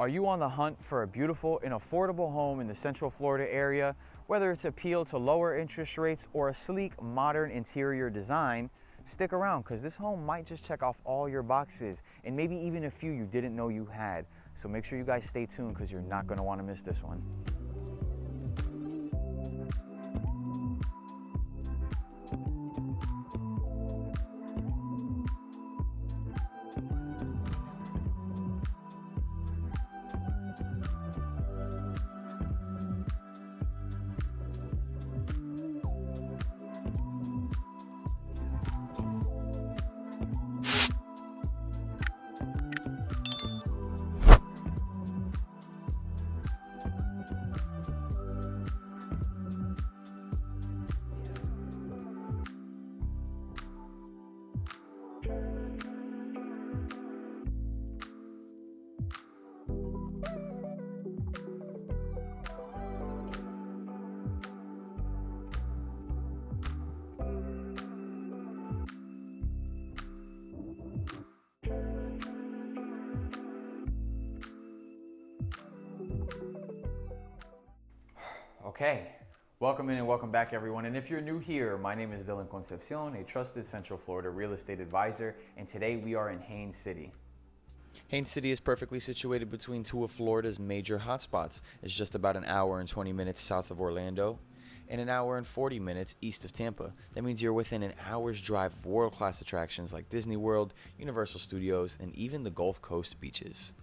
Are you on the hunt for a beautiful and affordable home in the Central Florida area? Whether it's appeal to lower interest rates or a sleek, modern interior design, stick around because this home might just check off all your boxes and maybe even a few you didn't know you had. So make sure you guys stay tuned because you're not going to want to miss this one. Okay, welcome in and welcome back everyone. And if you're new here, my name is Dylan Concepcion, a trusted Central Florida real estate advisor. And today we are in Haines City. Haines City is perfectly situated between two of Florida's major hotspots. It's just about an hour and 20 minutes south of Orlando and an hour and 40 minutes east of Tampa. That means you're within an hour's drive of world-class attractions like Disney World, Universal Studios, and even the Gulf Coast beaches.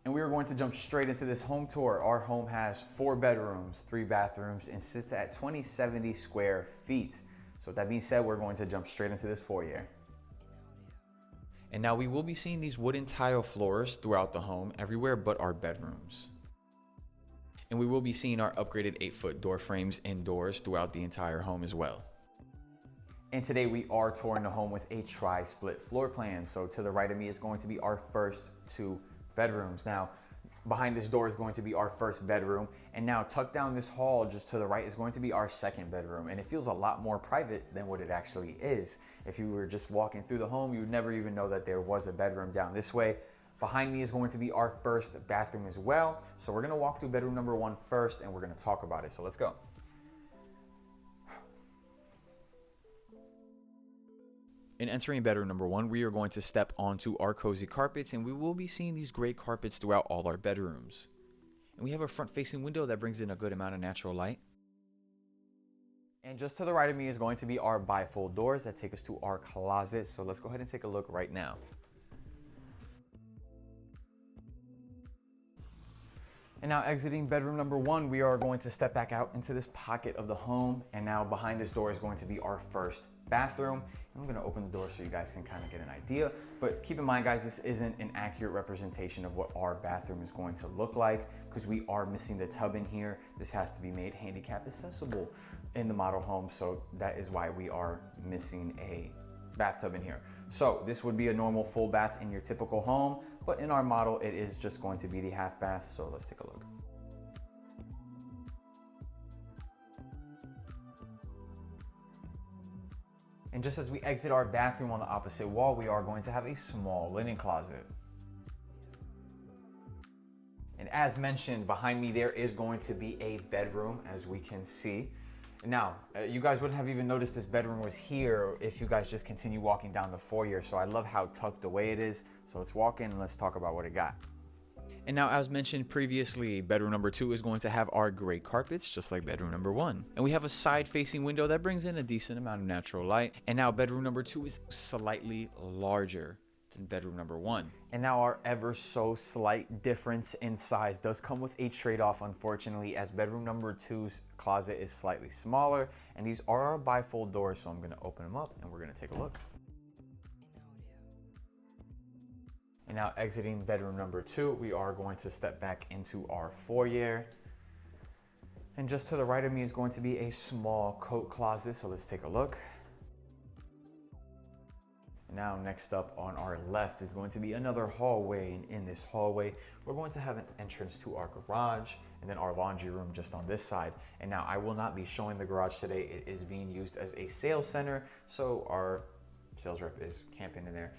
And we are going to jump straight into this home tour. Our home has 4 bedrooms, 3 bathrooms, and sits at 2070 square feet. So with that being said, we're going to jump straight into this foyer. And now we will be seeing these wooden tile floors throughout the home, everywhere but our bedrooms. And we will be seeing our upgraded 8-foot door frames and doors throughout the entire home as well. And today we are touring the home with a tri-split floor plan. So to the right of me is going to be our first 2 bedrooms. Now, behind this door is going to be our first bedroom. And now tucked down this hall just to the right is going to be our second bedroom. And it feels a lot more private than what it actually is. If you were just walking through the home, you would never even know that there was a bedroom down this way. Behind me is going to be our first bathroom as well. So we're gonna walk through bedroom number 1 first and we're gonna talk about it. So let's go. In entering bedroom number 1, we are going to step onto our cozy carpets, and we will be seeing these great carpets throughout all our bedrooms. And we have a front-facing window that brings in a good amount of natural light. And just to the right of me is going to be our bifold doors that take us to our closet. So let's go ahead and take a look right now. And now exiting bedroom number 1, we are going to step back out into this pocket of the home. And now behind this door is going to be our first bathroom. I'm gonna open the door so you guys can kind of get an idea. But keep in mind, guys, this isn't an accurate representation of what our bathroom is going to look like because we are missing the tub in here. This has to be made handicap accessible in the model home. So that is why we are missing a bathtub in here. So this would be a normal full bath in your typical home, but in our model, it is just going to be the half bath. So let's take a look. And just as we exit our bathroom on the opposite wall, we are going to have a small linen closet. And as mentioned, behind me there is going to be a bedroom, as we can see. Now, you guys wouldn't have even noticed this bedroom was here if you guys just continue walking down the foyer. So I love how tucked away it is. So let's walk in and let's talk about what it got. And now, as mentioned previously, bedroom number 2 is going to have our gray carpets, just like bedroom number 1. And we have a side-facing window that brings in a decent amount of natural light. And now bedroom number 2 is slightly larger than bedroom number 1. And now our ever so slight difference in size does come with a trade-off, unfortunately, as bedroom number 2's closet is slightly smaller. And these are our bifold doors, so I'm gonna open them up and we're gonna take a look. And now exiting bedroom number 2, we are going to step back into our foyer. And just to the right of me is going to be a small coat closet, so let's take a look. And now next up on our left is going to be another hallway, and in this hallway, we're going to have an entrance to our garage and then our laundry room just on this side. And now I will not be showing the garage today. It is being used as a sales center, so our sales rep is camping in there.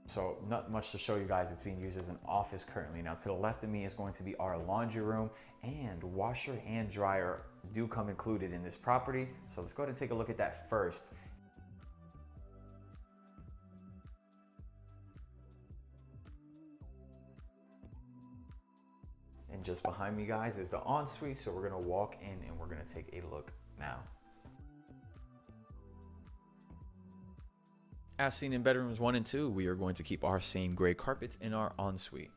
So not much to show you guys. It's being used as an office currently. Now to the left of me is going to be our laundry room, and washer and dryer do come included in this property. So let's go ahead and take a look at that first. And just behind me, guys, is the ensuite. So we're gonna walk in and we're gonna take a look now. As seen in bedrooms 1 and 2, we are going to keep our same gray carpets in our ensuite.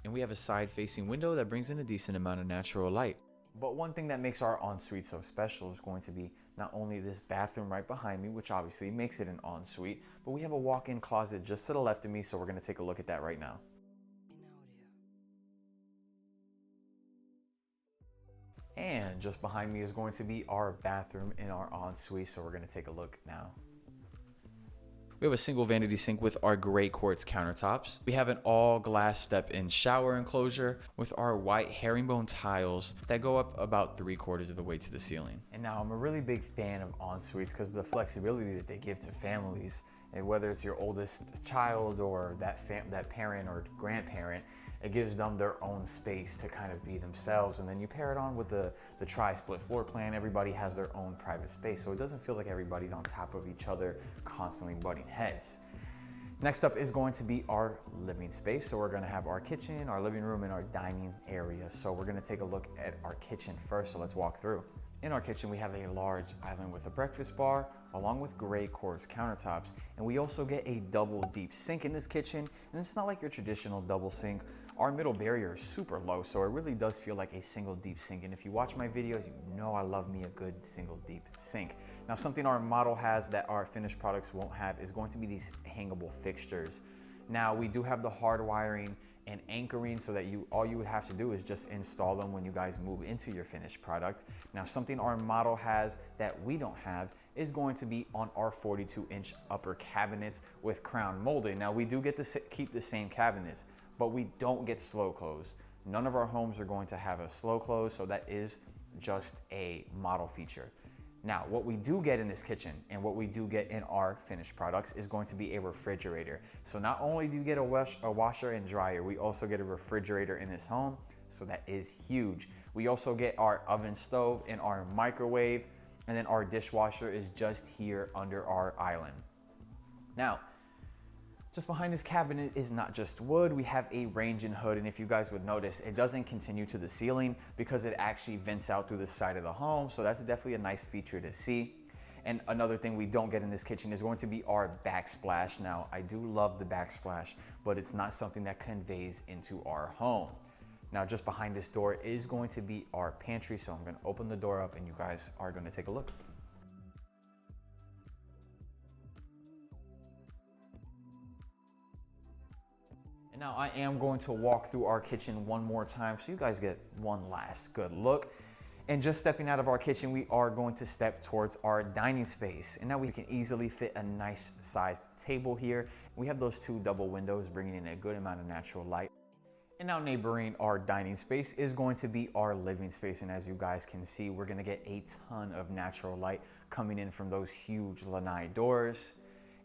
And we have a side-facing window that brings in a decent amount of natural light. But one thing that makes our ensuite so special is going to be not only this bathroom right behind me, which obviously makes it an ensuite, but we have a walk-in closet just to the left of me, so we're gonna take a look at that right now. And just behind me is going to be our bathroom in our ensuite, so we're gonna take a look now. We have a single vanity sink with our gray quartz countertops. We have an all glass step-in shower enclosure with our white herringbone tiles that go up about 3/4 of the way to the ceiling. And now I'm a really big fan of ensuites because of the flexibility that they give to families, and whether it's your oldest child or that parent or grandparent, it gives them their own space to kind of be themselves. And then you pair it on with the tri-split floor plan. Everybody has their own private space, so it doesn't feel like everybody's on top of each other, constantly butting heads. Next up is going to be our living space. So we're gonna have our kitchen, our living room, and our dining area. So we're gonna take a look at our kitchen first, so let's walk through. In our kitchen, we have a large island with a breakfast bar, along with gray quartz countertops. And we also get a double deep sink in this kitchen. And it's not like your traditional double sink. Our middle barrier is super low, so it really does feel like a single deep sink. And if you watch my videos, you know I love me a good single deep sink. Now, something our model has that our finished products won't have is going to be these hangable fixtures. Now, we do have the hard wiring and anchoring so that all you would have to do is just install them when you guys move into your finished product. Now, something our model has that we don't have is going to be on our 42-inch upper cabinets with crown molding. Now, we do get to keep the same cabinets, but we don't get slow close. None of our homes are going to have a slow close, so that is just a model feature. Now, what we do get in this kitchen and what we do get in our finished products is going to be a refrigerator. So not only do you get a washer and dryer, we also get a refrigerator in this home, so that is huge. We also get our oven stove and our microwave, and then our dishwasher is just here under our island. Now, just behind this cabinet is not just wood, we have a range and hood, and if you guys would notice, it doesn't continue to the ceiling because it actually vents out through the side of the home, so that's definitely a nice feature to see. And another thing we don't get in this kitchen is going to be our backsplash. Now, I do love the backsplash, but it's not something that conveys into our home. Now, just behind this door is going to be our pantry, so I'm gonna open the door up and you guys are gonna take a look. And now I am going to walk through our kitchen one more time so you guys get one last good look. And just stepping out of our kitchen, we are going to step towards our dining space. And now we can easily fit a nice sized table here. We have those two double windows bringing in a good amount of natural light. And now neighboring our dining space is going to be our living space. And as you guys can see, we're gonna get a ton of natural light coming in from those huge lanai doors.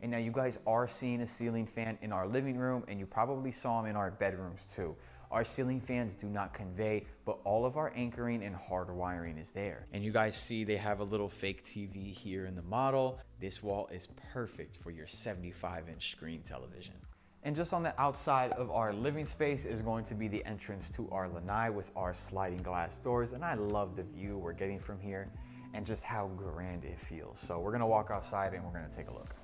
And now you guys are seeing a ceiling fan in our living room, and you probably saw them in our bedrooms too. Our ceiling fans do not convey, but all of our anchoring and hard wiring is there. And you guys see they have a little fake TV here in the model. This wall is perfect for your 75-inch screen television. And just on the outside of our living space is going to be the entrance to our lanai with our sliding glass doors. And I love the view we're getting from here and just how grand it feels. So we're gonna walk outside and we're gonna take a look.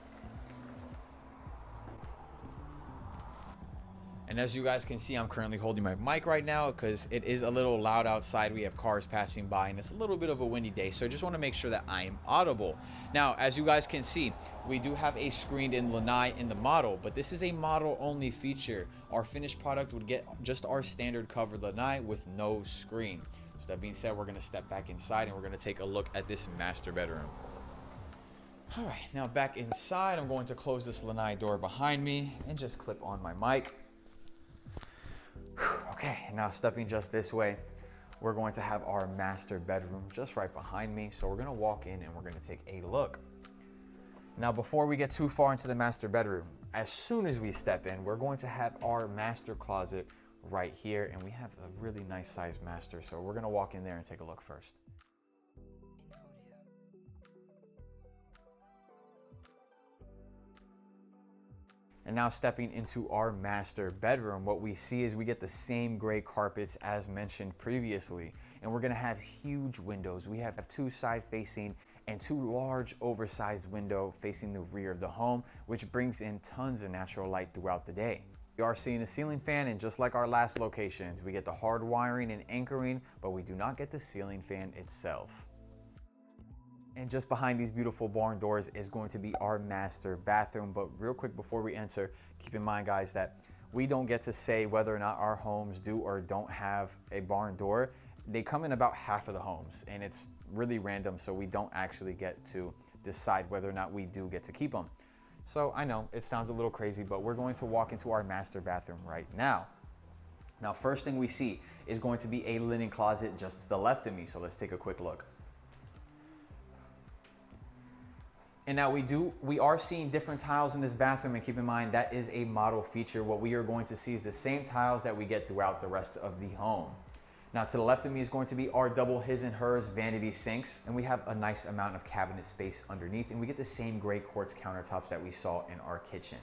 And as you guys can see, I'm currently holding my mic right now because it is a little loud outside. We have cars passing by and it's a little bit of a windy day. So I just want to make sure that I am audible. Now, as you guys can see, we do have a screened-in lanai in the model, but this is a model-only feature. Our finished product would get just our standard covered lanai with no screen. So that being said, we're going to step back inside and we're going to take a look at this master bedroom. All right, now back inside, I'm going to close this lanai door behind me and just clip on my mic. Okay, now stepping just this way, we're going to have our master bedroom just right behind me. So we're gonna walk in and we're gonna take a look. Now, before we get too far into the master bedroom, as soon as we step in, we're going to have our master closet right here, and we have a really nice sized master. So we're gonna walk in there and take a look first. And now stepping into our master bedroom, what we see is we get the same gray carpets as mentioned previously. And we're gonna have huge windows. We have 2 side facing and 2 large oversized windows facing the rear of the home, which brings in tons of natural light throughout the day. We are seeing a ceiling fan, and just like our last locations, we get the hard wiring and anchoring, but we do not get the ceiling fan itself. And just behind these beautiful barn doors is going to be our master bathroom. But real quick before we enter, keep in mind, guys, that we don't get to say whether or not our homes do or don't have a barn door. They come in about half of the homes, and it's really random, so we don't actually get to decide whether or not we do get to keep them. So I know it sounds a little crazy, but we're going to walk into our master bathroom right now. Now, first thing we see is going to be a linen closet just to the left of me. So let's take a quick look. And now we are seeing different tiles in this bathroom, and keep in mind that is a model feature. What we are going to see is the same tiles that we get throughout the rest of the home. Now to the left of me is going to be our double his and hers vanity sinks, and we have a nice amount of cabinet space underneath, and we get the same gray quartz countertops that we saw in our kitchen.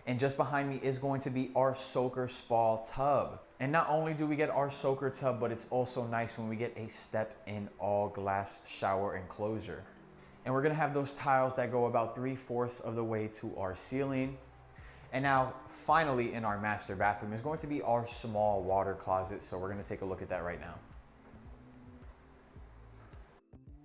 And just behind me is going to be our soaker spa tub. And not only do we get our soaker tub, but it's also nice when we get a step-in all glass shower enclosure. And we're gonna have those tiles that go about 3/4 of the way to our ceiling. And now finally in our master bathroom is going to be our small water closet. So we're gonna take a look at that right now.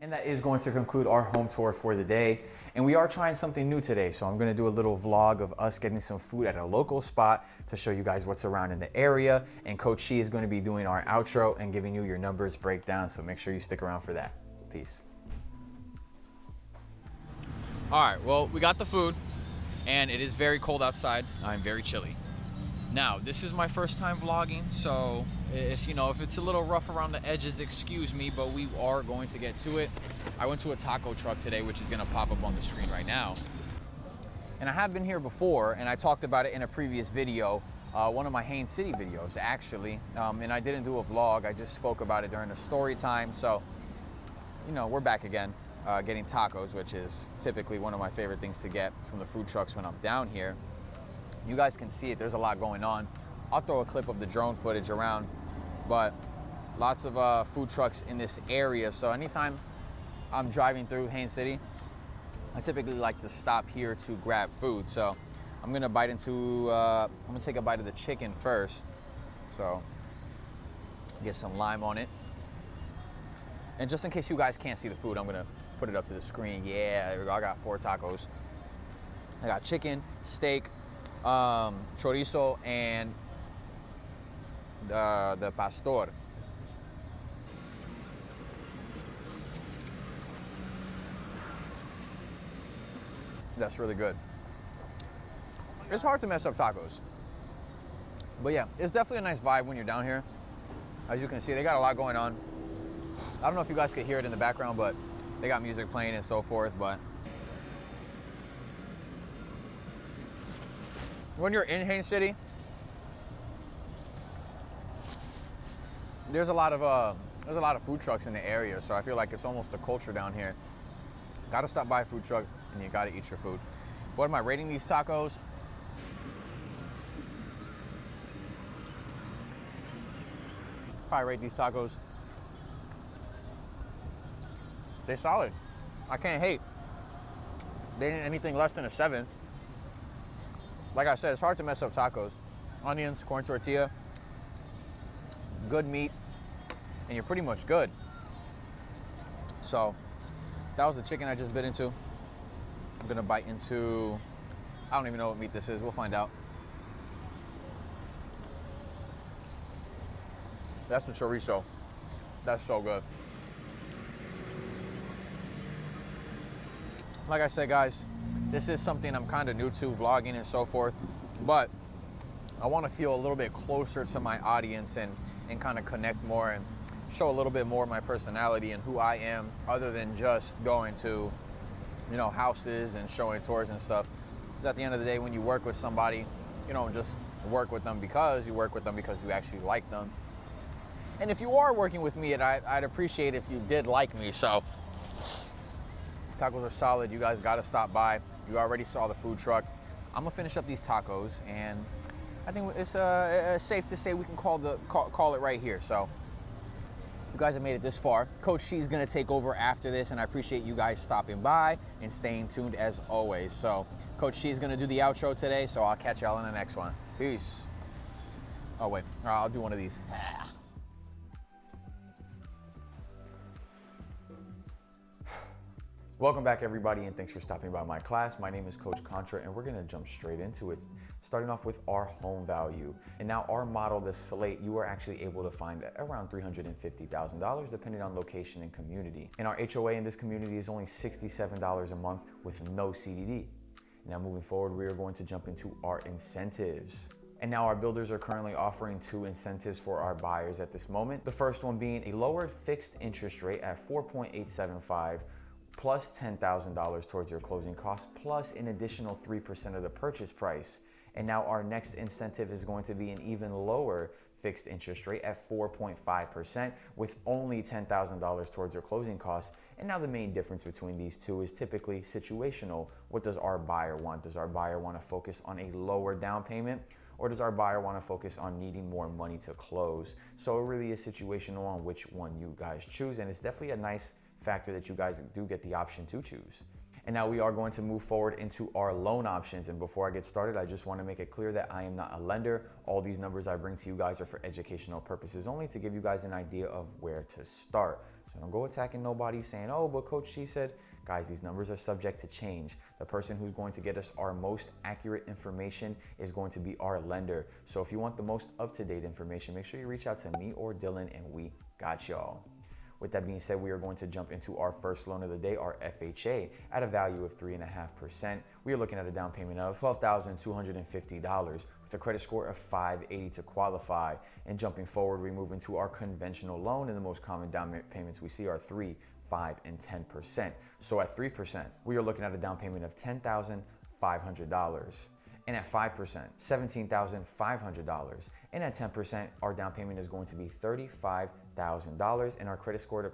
And that is going to conclude our home tour for the day. And we are trying something new today. So I'm gonna do a little vlog of us getting some food at a local spot to show you guys what's around in the area. And Coach Shi is gonna be doing our outro and giving you your numbers breakdown. So make sure you stick around for that. Peace. All right, well, we got the food, and it is very cold outside. I'm very chilly. Now, this is my first time vlogging, so if it's a little rough around the edges, excuse me, but we are going to get to it. I went to a taco truck today, which is gonna pop up on the screen right now. And I have been here before, and I talked about it in a previous video, one of my Haines City videos, actually. And I didn't do a vlog, I just spoke about it during the story time. So, we're back again. Getting tacos, which is typically one of my favorite things to get from the food trucks when I'm down here. You guys can see it, there's a lot going on. I'll throw a clip of the drone footage around, but lots of food trucks in this area. So anytime I'm driving through Haines City, I typically like to stop here to grab food. So I'm gonna take a bite of the chicken first. So get some lime on it. And just in case you guys can't see the food, I'm gonna put it up to the screen. Yeah, there we go. I got 4 tacos. I got chicken, steak, chorizo, and the pastor. That's really good. It's hard to mess up tacos. But yeah, it's definitely a nice vibe when you're down here. As you can see, they got a lot going on. I don't know if you guys could hear it in the background, but they got music playing and so forth. But when you're in Haines City, there's a lot of food trucks in the area, so I feel like it's almost a culture down here. Gotta stop by a food truck and you gotta eat your food. What am I rating these tacos? Probably rate these tacos. They're solid. I can't hate. They ain't anything less than a 7. Like I said, it's hard to mess up tacos. Onions, corn tortilla, good meat, and you're pretty much good. So that was the chicken I just bit into. I'm gonna bite into, I don't even know what meat this is. We'll find out. That's the chorizo. That's so good. Like I said, guys, this is something I'm kind of new to, vlogging and so forth, but I want to feel a little bit closer to my audience and kind of connect more and show a little bit more of my personality and who I am, other than just going to, houses and showing tours and stuff. Because at the end of the day, when you work with somebody, you don't just work with them because you work with them because you actually like them. And if you are working with me, I'd appreciate if you did like me. So these tacos are solid. You guys got to stop by. You already saw the food truck. I'm gonna finish up these tacos, and I think it's safe to say we can call it right here. So you guys have made it this far. Coach She's gonna take over after this, and I appreciate you guys stopping by and staying tuned as always. So Coach She's gonna do the outro today, so I'll catch y'all in the next one. Peace. Oh wait, I'll do one of these. Welcome back, everybody, and thanks for stopping by my class. My name is Coach Contra, and we're gonna jump straight into it, starting off with our home value. And now our model, the Slate, you are actually able to find at around $350,000, depending on location and community. And our HOA in this community is only $67 a month with no CDD. Now moving forward, we are going to jump into our incentives. And now our builders are currently offering 2 incentives for our buyers at this moment. The first one being a lowered fixed interest rate at 4.875 plus $10,000 towards your closing costs, plus an additional 3% of the purchase price. And now our next incentive is going to be an even lower fixed interest rate at 4.5% with only $10,000 towards your closing costs. And now the main difference between these two is typically situational. What does our buyer want? Does our buyer want to focus on a lower down payment, or does our buyer want to focus on needing more money to close? So it really is situational on which one you guys choose, and it's definitely a nice factor that you guys do get the option to choose. And now we are going to move forward into our loan options. And before I get started, I just want to make it clear that I am not a lender. All these numbers I bring to you guys are for educational purposes only, to give you guys an idea of where to start. So don't go attacking nobody saying, oh, but Coach She said. Guys, these numbers are subject to change. The person who's going to get us our most accurate information is going to be our lender. So if you want the most up-to-date information, make sure you reach out to me or Dylan, and we got y'all. With that being said, we are going to jump into our first loan of the day, our FHA, at a value of 3.5%. We are looking at a down payment of $12,250 with a credit score of 580 to qualify. And jumping forward, we move into our conventional loan, and the most common down payments we see are 3%, 5%, and 10%. So at 3%, we are looking at a down payment of $10,500. And at 5%, $17,500. And at 10%, our down payment is going to be $35,000. And our credit score to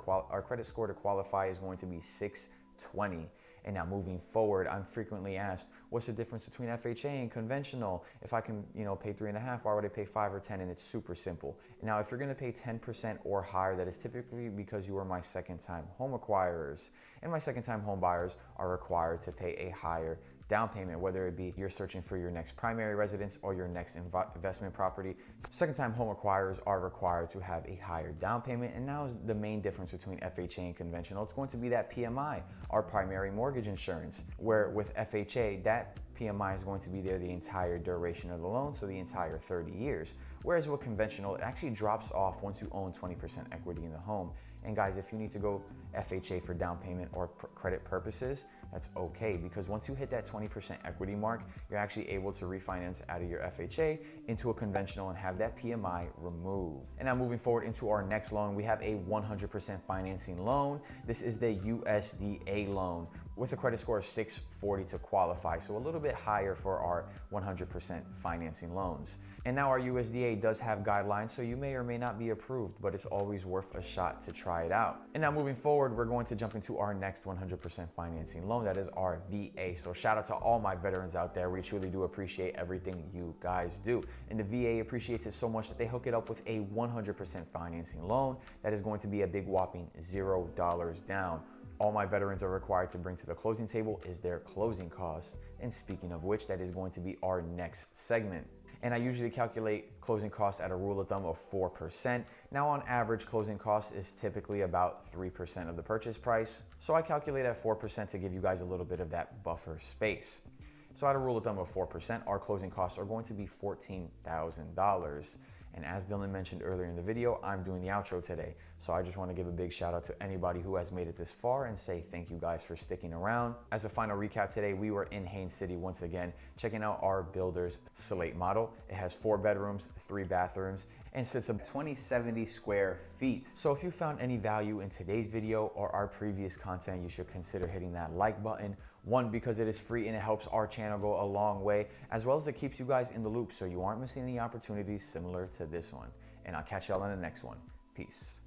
qualify is going to be 620. And now moving forward, I'm frequently asked, what's the difference between FHA and conventional? If I can, pay 3.5, why would I pay 5 or 10? And it's super simple. Now, if you're gonna pay 10% or higher, that is typically because you are my second-time home acquirers. And my second-time home buyers are required to pay a higher down payment, whether it be you're searching for your next primary residence or your next investment property. Second-time home acquirers are required to have a higher down payment. And now is the main difference between FHA and conventional. It's going to be that PMI, our primary mortgage insurance, where with FHA, that PMI is going to be there the entire duration of the loan, so the entire 30 years. Whereas with conventional, it actually drops off once you own 20% equity in the home. And guys, if you need to go FHA for down payment or credit purposes, that's okay, because once you hit that 20% equity mark, you're actually able to refinance out of your FHA into a conventional and have that PMI removed. And now moving forward into our next loan, we have a 100% financing loan. This is the USDA loan with a credit score of 640 to qualify, so a little bit higher for our 100% financing loans. And now our USDA does have guidelines, so you may or may not be approved, but it's always worth a shot to try it out. And now moving forward, we're going to jump into our next 100% financing loan, that is our VA. So shout out to all my veterans out there. We truly do appreciate everything you guys do. And the VA appreciates it so much that they hook it up with a 100% financing loan that is going to be a big whopping $0 down. All my veterans are required to bring to the closing table is their closing costs. And speaking of which, that is going to be our next segment. And I usually calculate closing costs at a rule of thumb of 4%. Now on average, closing costs is typically about 3% of the purchase price. So I calculate at 4% to give you guys a little bit of that buffer space. So at a rule of thumb of 4%, our closing costs are going to be $14,000. And as Dylan mentioned earlier in the video, I'm doing the outro today. So I just want to give a big shout out to anybody who has made it this far and say thank you guys for sticking around. As a final recap today, we were in Haines City once again, checking out our builder's Slate model. It has 4 bedrooms, 3 bathrooms, and sits of 2070 square feet. So if you found any value in today's video or our previous content, you should consider hitting that like button. One, because it is free and it helps our channel go a long way, as well as it keeps you guys in the loop so you aren't missing any opportunities similar to this one. And I'll catch y'all in the next one. Peace.